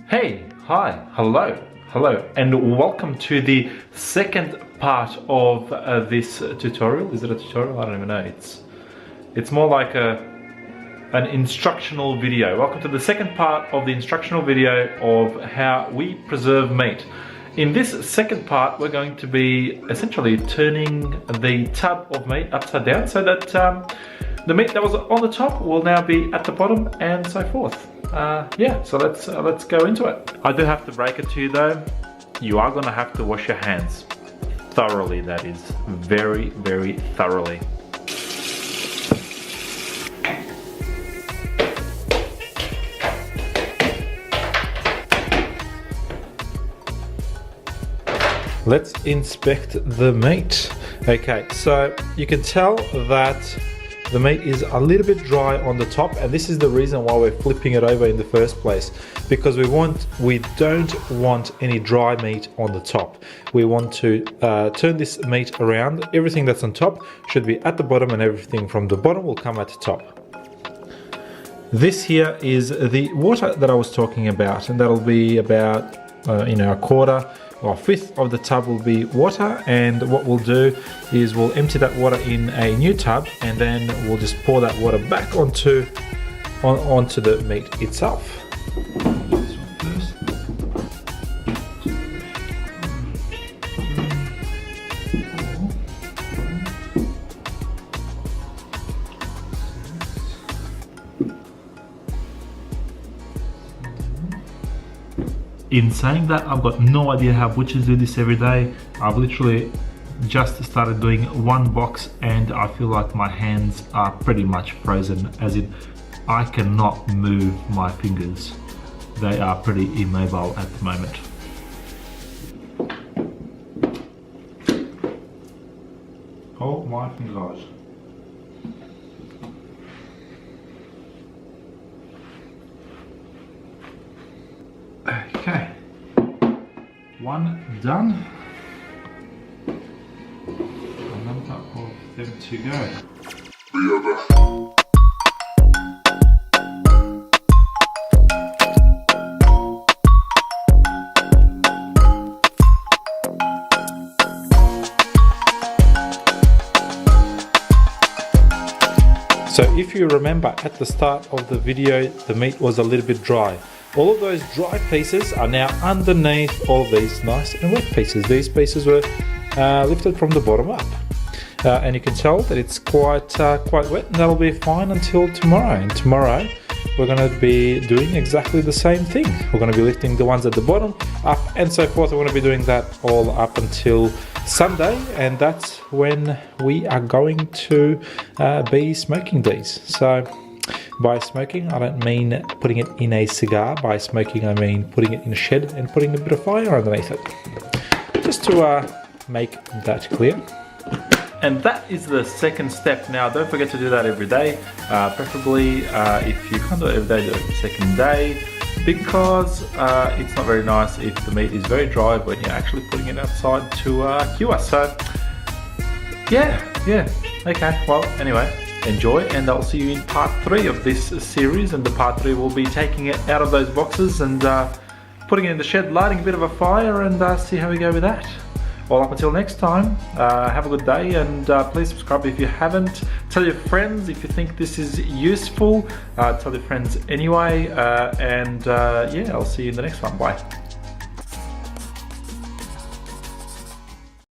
Hey, hi, hello, and welcome to the second part of this tutorial. Is it a tutorial? I don't even know. It's more like an instructional video. Welcome to the second part of the instructional video of how we preserve meat. In this second part, we're going to be essentially turning the tub of meat upside down so that the meat that was on the top will now be at the bottom and so forth. Yeah, so let's go into it. I do have to break it to you though, you are gonna have to wash your hands thoroughly, that is, very, very thoroughly. Let's inspect the meat. Okay, so you can tell that the meat is a little bit dry on the top, and this is the reason why we're flipping it over in the first place, because we don't want any dry meat on the top. We want to turn this meat around. Everything that's on top should be at the bottom, and everything from the bottom will come at the top. This here is the water that I was talking about, and that'll be about a quarter or a fifth of the tub will be water. And what we'll do is we'll empty that water in a new tub, and then we'll just pour that water back onto the meat itself. In saying that, I've got no idea how butchers do this every day. I've literally just started doing one box and I feel like my hands are pretty much frozen, as in I cannot move my fingers. They are pretty immobile at the moment. Oh my fingers. Okay, one done. Another of them to go. So if you remember at the start of the video, the meat was a little bit dry. All of those dry pieces are now underneath all of these nice and wet pieces. These pieces were lifted from the bottom up. And you can tell that it's quite wet, and that'll be fine until tomorrow. And tomorrow we're going to be doing exactly the same thing. We're going to be lifting the ones at the bottom up and so forth. We're going to be doing that all up until Sunday, and that's when we are going to be smoking these. So by smoking, I don't mean putting it in a cigar. By smoking, I mean putting it in a shed and putting a bit of fire underneath it. Just to make that clear. And that is the second step. Now, don't forget to do that every day. Preferably, if you can't do it every day, do it the second day, because it's not very nice if the meat is very dry when you're actually putting it outside to cure. So, yeah, okay. Well, anyway, enjoy, and I'll see you in part 3 of this series. And the part 3 will be taking it out of those boxes and putting it in the shed, lighting a bit of a fire, and see how we go with that. Well, up until next time, have a good day, and please subscribe if you haven't. Tell your friends if you think this is useful. Tell your friends anyway, and yeah, I'll see you in the next one. Bye.